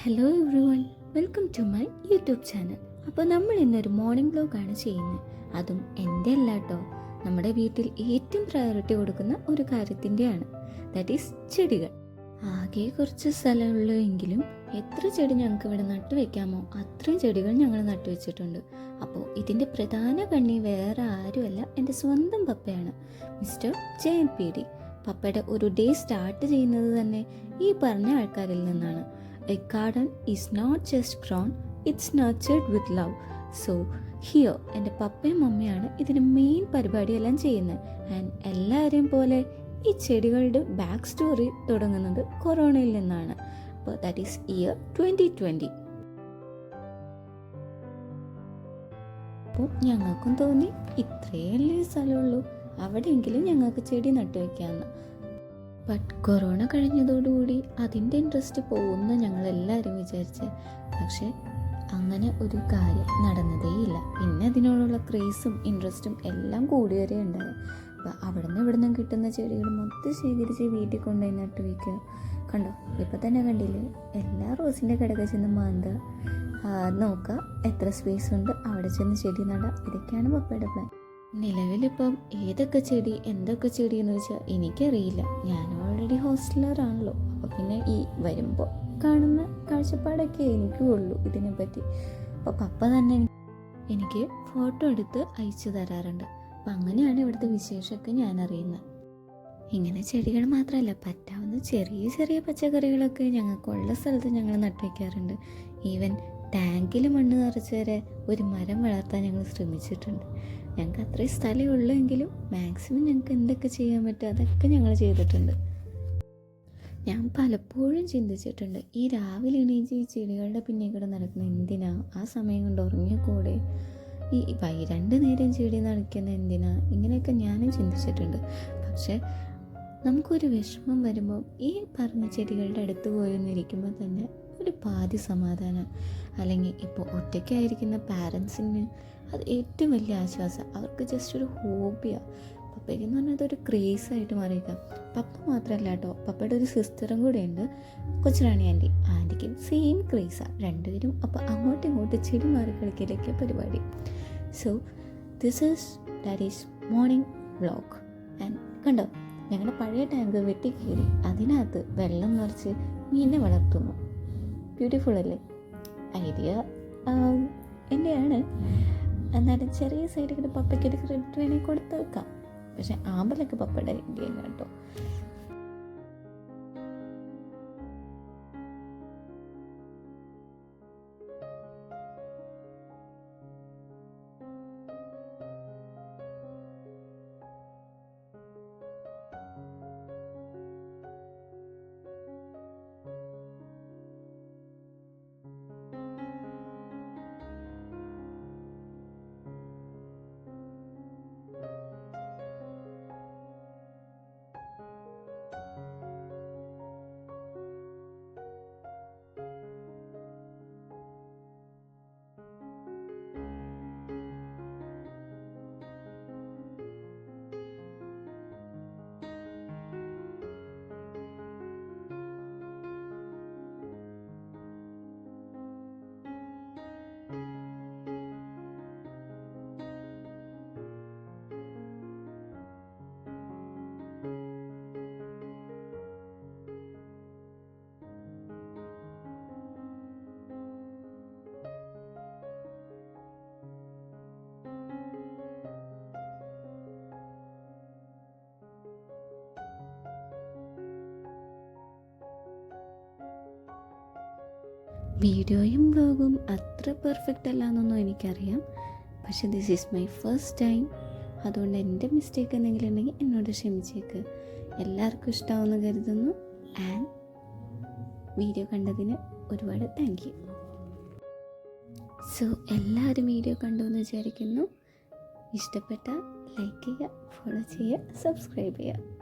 Hello everyone, welcome to my YouTube channel. അപ്പോൾ നമ്മൾ ഇന്നൊരു മോർണിംഗ് വ്ലോഗാണ് ചെയ്യുന്നത്. അതും എൻ്റെ അല്ല കേട്ടോ, നമ്മുടെ വീട്ടിൽ ഏറ്റവും പ്രയോറിറ്റി കൊടുക്കുന്ന ഒരു കാര്യത്തിൻ്റെയാണ്. ദാറ്റ് ഈസ് ചെടികൾ. ആകെ കുറച്ച് സ്ഥലമുള്ളൂ എങ്കിലും എത്ര ചെടി ഞങ്ങൾക്ക് ഇവിടെ നട്ടുവെക്കാമോ അത്രയും ചെടികൾ ഞങ്ങൾ നട്ടുവെച്ചിട്ടുണ്ട്. അപ്പോൾ ഇതിൻ്റെ പ്രധാന കണ്ണി വേറെ ആരുമല്ല, എൻ്റെ സ്വന്തം പപ്പയാണ്, മിസ്റ്റർ JMPD. പപ്പയുടെ ഒരു ഡേ സ്റ്റാർട്ട് ചെയ്യുന്നത് തന്നെ ഈ പറഞ്ഞ ആൾക്കാരിൽ നിന്നാണ്. A garden is not just grown, it's nurtured with love. So here എൻ്റെ പപ്പയും മമ്മയാണ് ഇതിന് മെയിൻ പരിപാടിയെല്ലാം ചെയ്യുന്നത്. ആൻഡ് എല്ലാവരെയും പോലെ ഈ ചെടികളുടെ ബാക്ക് സ്റ്റോറി തുടങ്ങുന്നത് കൊറോണയിൽ നിന്നാണ്. അപ്പോൾ ദാറ്റ് ഈസ് ഇയർ 2020. അപ്പോൾ ഞങ്ങൾക്കും തോന്നി ഇത്രയല്ലേ സ്ഥലമുള്ളൂ, അവിടെയെങ്കിലും ഞങ്ങൾക്ക് ചെടി നട്ടുവെക്കാമെന്ന്. ബട്ട് കൊറോണ കഴിഞ്ഞതോടുകൂടി അതിൻ്റെ ഇൻട്രസ്റ്റ് പോകുമെന്ന് ഞങ്ങളെല്ലാവരും വിചാരിച്ച്. പക്ഷേ അങ്ങനെ ഒരു കാര്യം നടന്നതേയില്ല. പിന്നെ അതിനോടുള്ള ക്രേസും ഇൻട്രസ്റ്റും എല്ലാം കൂടി വരെ ഉണ്ടായി. അപ്പോൾ അവിടെ നിന്ന് ഇവിടെ നിന്നും കിട്ടുന്ന ചെടികൾ മൊത്തം ശേഖരിച്ച് വീട്ടിൽ കൊണ്ടുപോയി നട്ട് വയ്ക്കുക. കണ്ടോ, ഇപ്പം തന്നെ കണ്ടില്ലേ, എല്ലാ റോസിൻ്റെ കിടക്ക ചെന്ന് മാന്തുക, നോക്കുക എത്ര സ്പേസ് ഉണ്ട്, അവിടെ ചെന്ന് ചെടി നടുക. ഇതൊക്കെയാണ് പപ്പയുടെ പ്ലാൻ. നിലവിലിപ്പം ഏതൊക്കെ ചെടി എന്തൊക്കെ ചെടി എന്ന് വെച്ചാൽ എനിക്കറിയില്ല. ഞാൻ ഓൾറെഡി ഹോസ്റ്റലറാണല്ലോ. അപ്പോൾ പിന്നെ ഈ വരുമ്പോൾ കാണുന്ന കാഴ്ചപ്പാടൊക്കെ എനിക്കും ഉള്ളൂ ഇതിനെപ്പറ്റി. അപ്പോൾ പപ്പ തന്നെ എനിക്ക് ഫോട്ടോ എടുത്ത് അയച്ചു തരാറുണ്ട്. അപ്പം അങ്ങനെയാണ് ഇവിടുത്തെ വിശേഷമൊക്കെ ഞാൻ അറിയുന്നത്. ഇങ്ങനെ ചെടികൾ മാത്രമല്ല, പറ്റാവുന്ന ചെറിയ ചെറിയ പച്ചക്കറികളൊക്കെ ഞങ്ങൾക്കുള്ള സ്ഥലത്ത് ഞങ്ങൾ നട്ടുവയ്ക്കാറുണ്ട്. ഈവൻ ടാങ്കിൽ മണ്ണ് നിറച്ച് വരെ ഒരു മരം വളർത്താൻ ഞങ്ങൾ ശ്രമിച്ചിട്ടുണ്ട്. ഞങ്ങൾക്ക് അത്രയും സ്ഥലമേ ഉള്ളെങ്കിലും മാക്സിമം ഞങ്ങൾക്ക് എന്തൊക്കെ ചെയ്യാൻ പറ്റും അതൊക്കെ ഞങ്ങൾ ചെയ്തിട്ടുണ്ട്. ഞാൻ പലപ്പോഴും ചിന്തിച്ചിട്ടുണ്ട്, ഈ രാവിലെ എണീച്ച് ഈ ചെടികളുടെ പിന്നെ കൂടെ നടക്കുന്ന എന്തിനാ, ആ സമയം കൊണ്ട് ഉറങ്ങിയക്കൂടെ, ഈ 2 നേരം ചെടി നനയ്ക്കുന്ന എന്തിനാ, ഇങ്ങനെയൊക്കെ ഞാനും ചിന്തിച്ചിട്ടുണ്ട്. പക്ഷേ നമുക്കൊരു വിഷമം വരുമ്പോൾ ഈ പറഞ്ഞ ചെടികളുടെ അടുത്ത് പോയെന്നിരിക്കുമ്പോൾ തന്നെ ഒരു പാതി സമാധാനം. അല്ലെങ്കിൽ ഇപ്പോൾ ഒറ്റയ്ക്കായിരിക്കുന്ന പാരൻസിന് അത് ഏറ്റവും വലിയ ആശ്വാസം. അവർക്ക് ജസ്റ്റ് ഒരു ഹോബിയാണ്. പപ്പയ്ക്കെന്ന് പറഞ്ഞാൽ അതൊരു ക്രേസായിട്ട് മാറിയേക്കാം. പപ്പ മാത്രമല്ല കേട്ടോ, പപ്പയുടെ ഒരു സിസ്റ്ററും കൂടെ ഉണ്ട്, കൊച്ചുറാണി ആൻറ്റിക്കും സെയിം ക്രേസാണ് രണ്ടുപേരും. അപ്പോൾ അങ്ങോട്ടും ഇങ്ങോട്ടും ചെടി മാറി കളിക്കലൊക്കെ പരിപാടി. So that is morning vlog. And കണ്ടോ, ഞങ്ങളുടെ പഴയ ടാങ്ക് വെട്ടി കീറി അതിനകത്ത് വെള്ളം നിറച്ച് മീനെ വളർത്തുന്നു. ബ്യൂട്ടിഫുൾ അല്ലേ? ഐഡിയ എൻ്റെയാണ്. എന്നാലും ചെറിയ സൈഡിൽ പപ്പയ്ക്ക് ഒരു ക്രെഡിറ്റ് വേണമെങ്കിൽ കൊടുത്ത് വെക്കാം. പക്ഷെ ആമ്പലൊക്കെ പപ്പയുടെ ഐഡിയ കേട്ടോ. വീഡിയോയും വ്ലോഗും അത്ര പെർഫെക്റ്റ് അല്ല എന്നൊന്നും എനിക്കറിയാം. പക്ഷേ this is my first time. അതുകൊണ്ട് എൻ്റെ മിസ്റ്റേക്ക് എന്തെങ്കിലും ഉണ്ടെങ്കിൽ എന്നോട് ക്ഷമിച്ചേക്ക്. എല്ലാവർക്കും ഇഷ്ടമാവുമെന്ന് കരുതുന്നു. ആൻഡ് വീഡിയോ കണ്ടതിന് ഒരുപാട് താങ്ക് യു. സോ എല്ലാവരും വീഡിയോ കണ്ടു എന്ന് വിചാരിക്കുന്നു. ഇഷ്ടപ്പെട്ടാൽ ലൈക്ക് ചെയ്യുക, ഫോളോ ചെയ്യുക, സബ്സ്ക്രൈബ് ചെയ്യുക.